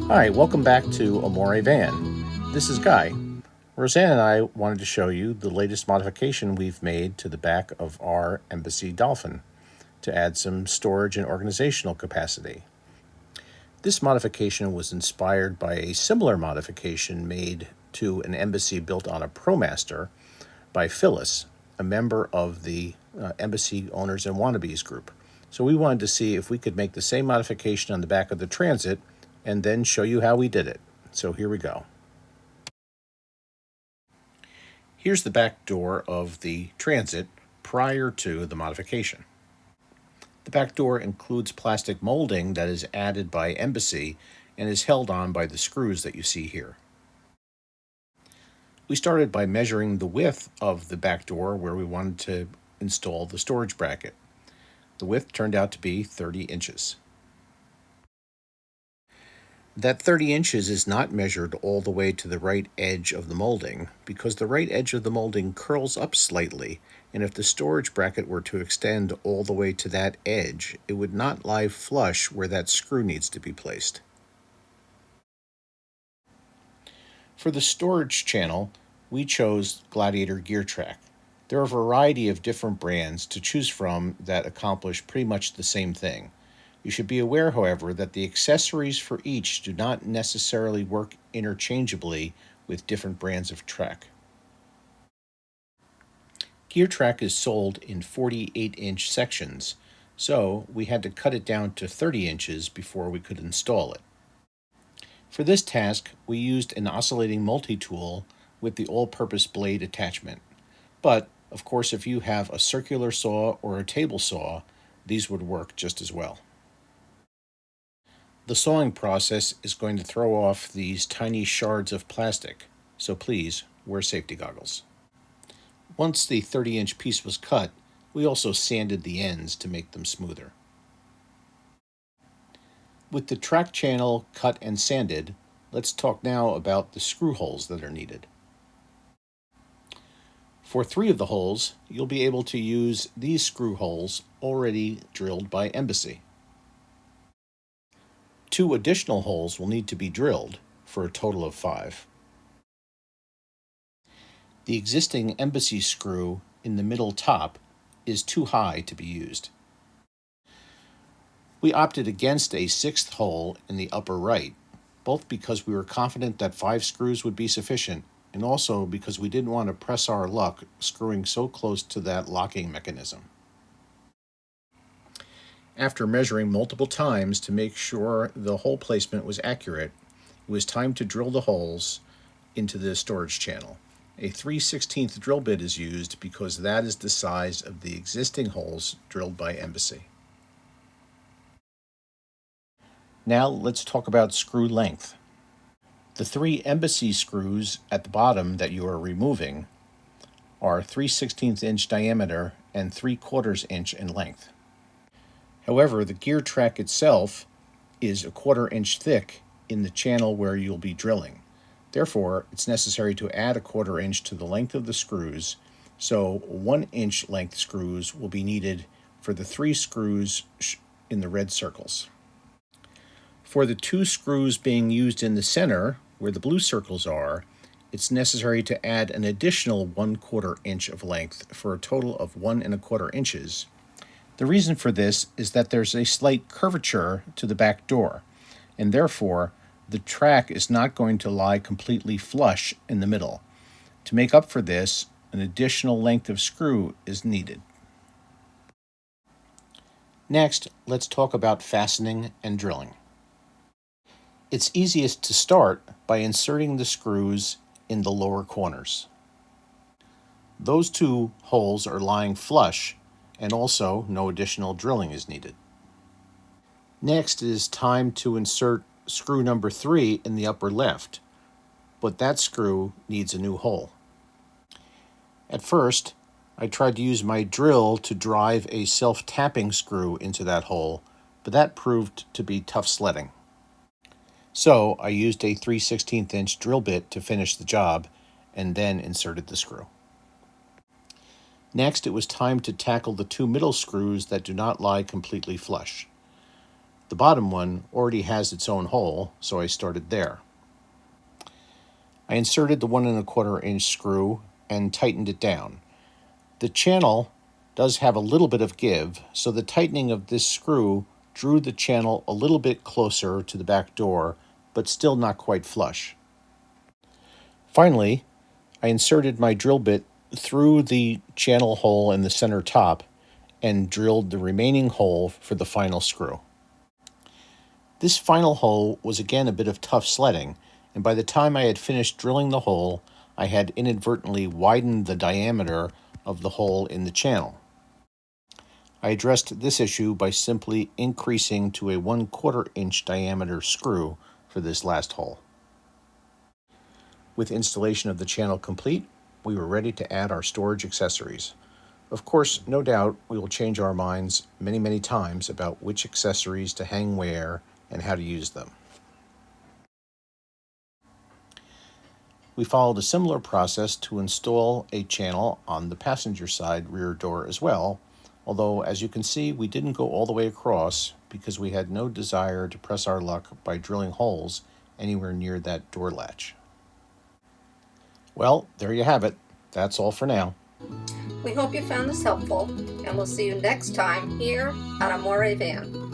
Hi, welcome back to Amore Van. This is Guy. Roseanne and I wanted to show you the latest modification we've made to the back of our Embassy Dolphin to add some storage and organizational capacity. This modification was inspired by a similar modification made to an Embassy built on a ProMaster by Phyllis, a member of the Embassy Owners and Wannabes group. So we wanted to see if we could make the same modification on the back of the Transit and then show you how we did it. So here we go. Here's the back door of the Transit prior to the modification. The back door includes plastic molding that is added by Embassy and is held on by the screws that you see here. We started by measuring the width of the back door where we wanted to install the storage bracket. The width turned out to be 30 inches. That 30 inches is not measured all the way to the right edge of the molding because the right edge of the molding curls up slightly, and if the storage bracket were to extend all the way to that edge, it would not lie flush where that screw needs to be placed. For the storage channel, we chose Gladiator GearTrack. There are a variety of different brands to choose from that accomplish pretty much the same thing. You should be aware, however, that the accessories for each do not necessarily work interchangeably with different brands of track. GearTrack is sold in 48-inch sections, so we had to cut it down to 30 inches before we could install it. For this task, we used an oscillating multi-tool with the all-purpose blade attachment. But, of course, if you have a circular saw or a table saw, these would work just as well. The sawing process is going to throw off these tiny shards of plastic, so please wear safety goggles. Once the 30-inch piece was cut, we also sanded the ends to make them smoother. With the track channel cut and sanded, let's talk now about the screw holes that are needed. For 3 of the holes, you'll be able to use these screw holes already drilled by Embassy. 2 additional holes will need to be drilled for a total of 5. The existing Embassy screw in the middle top is too high to be used. We opted against a 6th hole in the upper right, both because we were confident that 5 screws would be sufficient and also because we didn't want to press our luck screwing so close to that locking mechanism. After measuring multiple times to make sure the hole placement was accurate, it was time to drill the holes into the storage channel. A 3/16 drill bit is used because that is the size of the existing holes drilled by Embassy. Now let's talk about screw length. The 3 Embassy screws at the bottom that you are removing are 3/16 inch diameter and 3/4 inch in length. However, the GearTrack itself is a 1/4 inch thick in the channel where you'll be drilling. Therefore, it's necessary to add a 1/4 inch to the length of the screws, so 1 inch length screws will be needed for the 3 screws in the red circles. For the 2 screws being used in the center, where the blue circles are, it's necessary to add an additional 1/4 inch of length for a total of 1¼ inches. The reason for this is that there's a slight curvature to the back door, and therefore the track is not going to lie completely flush in the middle. To make up for this, an additional length of screw is needed. Next, let's talk about fastening and drilling. It's easiest to start by inserting the screws in the lower corners. Those 2 holes are lying flush, and also no additional drilling is needed. Next, it is time to insert screw number 3 in the upper left, but that screw needs a new hole. At first, I tried to use my drill to drive a self-tapping screw into that hole, but that proved to be tough sledding. So I used a 3/16 inch drill bit to finish the job and then inserted the screw. Next, it was time to tackle the 2 middle screws that do not lie completely flush. The bottom one already has its own hole, so I started there. I inserted the 1 1/4 inch screw and tightened it down. The channel does have a little bit of give, so the tightening of this screw drew the channel a little bit closer to the back door, but still not quite flush. Finally, I inserted my drill bit through the channel hole in the center top and drilled the remaining hole for the final screw. This final hole was again a bit of tough sledding, and by the time I had finished drilling the hole, I had inadvertently widened the diameter of the hole in the channel. I addressed this issue by simply increasing to a 1/4 inch diameter screw for this last hole. With installation of the channel complete, we were ready to add our storage accessories. Of course, no doubt, we will change our minds many times about which accessories to hang where and how to use them. We followed a similar process to install a channel on the passenger side rear door as well, although as you can see, we didn't go all the way across because we had no desire to press our luck by drilling holes anywhere near that door latch. Well, there you have it. That's all for now. We hope you found this helpful, and we'll see you next time here at Amore Van.